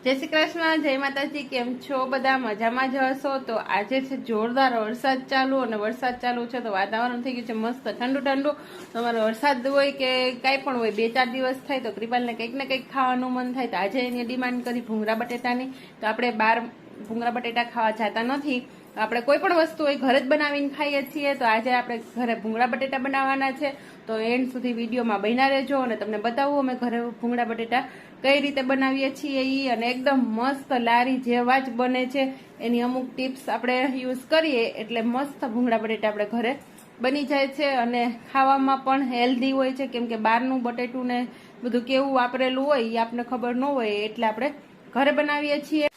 જય શ્રી કૃષ્ણ, જય માતાજી। કેમ છો બધા? મજામાં જ હશો। તો આજે છે જોરદાર વરસાદ ચાલુ અને વરસાદ ચાલુ છે તો વાતાવરણ થઈ ગયું છે મસ્ત ઠંડુ ઠંડુ। તમારો વરસાદ હોય કે કાંઈ પણ હોય, 2-4 દિવસ થાય તો કૃપાલને કંઈક ને કંઈક ખાવાનું મન થાય તો આજે એની ડિમાન્ડ કરી ભૂંગળા બટેટાની। તો આપણે બહાર ભૂંગળા બટેટા ખાવા જતા નથી, આપણે કોઈ પણ વસ્તુ હોય ઘરે જ બનાવીને ખાઈએ છીએ। તો આજે આપણે ઘરે ભૂંગળા બટેટા બનાવવાના છે તો એન્ડ સુધી વિડીયોમાં બન્યા રહેજો અને તમને બતાવું અમે ઘરે ભૂંગળા બટેટા કઈ રીતે બનાવીએ છીએ ઈ, અને એકદમ મસ્ત લારી જેવા જ બને છે। એની અમુક ટિપ્સ આપણે યુઝ કરીએ એટલે મસ્ત ભૂંગળા બટેટા આપણે ઘરે બની જાય છે અને ખાવામાં પણ હેલ્ધી હોય છે, કેમ કે બહારનું બટેટું ને બધું કેવું વાપરેલું હોય એ આપણને ખબર ન હોય એટલે આપણે ઘરે બનાવીએ છીએ।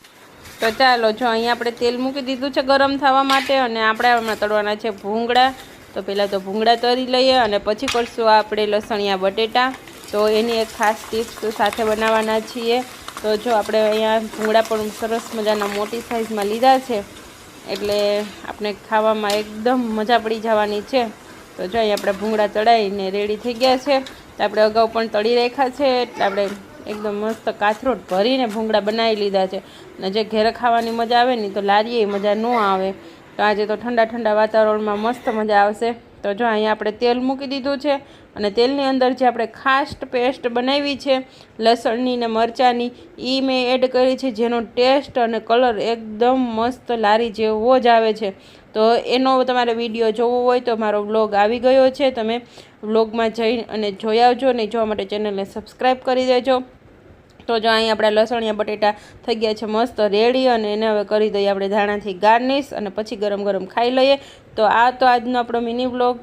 તો ચાલો, જો અહીંયા આપણે તેલ મૂકી દીધું છે ગરમ થવા માટે અને આપણે હમણાં તળવાના છે ભૂંગળા। તો પહેલાં તો ભૂંગળા તળી લઈએ અને પછી કરશું આપણે લસણિયા બટેટા। તો એની એક ખાસ ટિપ્સ સાથે બનાવવાના છીએ। તો જો આપણે અહીંયા ભૂંગળા પણ સરસ મજાના મોટી સાઇઝમાં લીધા છે એટલે આપણે ખાવામાં એકદમ મજા પડી જવાની છે। તો જો અહીં આપણે ભૂંગળા તળાઈને રેડી થઈ ગયા છે। તો આપણે અગાઉ પણ તળી રાખ્યા છે એટલે આપણે એકદમ મસ્ત કાથરોટ ભરીને ભૂંગળા બનાવી લીધા છે। અને જે ઘેરે ખાવાની મજા આવે ને તો લારીએ મજા ન આવે, તો આજે તો ઠંડા ઠંડા વાતાવરણમાં મસ્ત મજા આવશે। તો જો અહીંયા આપણે તેલ મૂકી દીધું છે અને તેલની અંદર જે આપણે ખાસ પેસ્ટ બનાવી છે લસણની ને મરચાંની એ મેં એડ કરી છે, જેનો ટેસ્ટ અને કલર એકદમ મસ્ત લારી જેવો જ આવે છે। તો એનો તમારે વિડીયો જોવો હોય તો મારો વ્લોગ આવી ગયો છે, તમે વ્લોગમાં જઈ અને જોઈ આવજો, ને જોવા માટે ચેનલને સબસ્ક્રાઈબ કરી દેજો। તો જો અહીં આપણા લસણિયા બટેટા થઈ ગયા છે મસ્ત રેડી, અને એને હવે કરી દઈએ આપણે ધાણાથી ગાર્નિશ અને પછી ગરમ ગરમ ખાઈ લઈએ। તો આ તો આજનો આપણો મિની વ્લોગ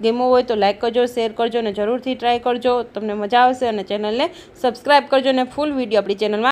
ગમ્યો હોય તો લાઈક કરજો, શેર કરજો અને જરૂરથી ટ્રાય કરજો, તમને મજા આવશે। અને ચેનલને સબસ્ક્રાઈબ કરજો અને ફૂલ વિડીયો આપણી ચેનલમાં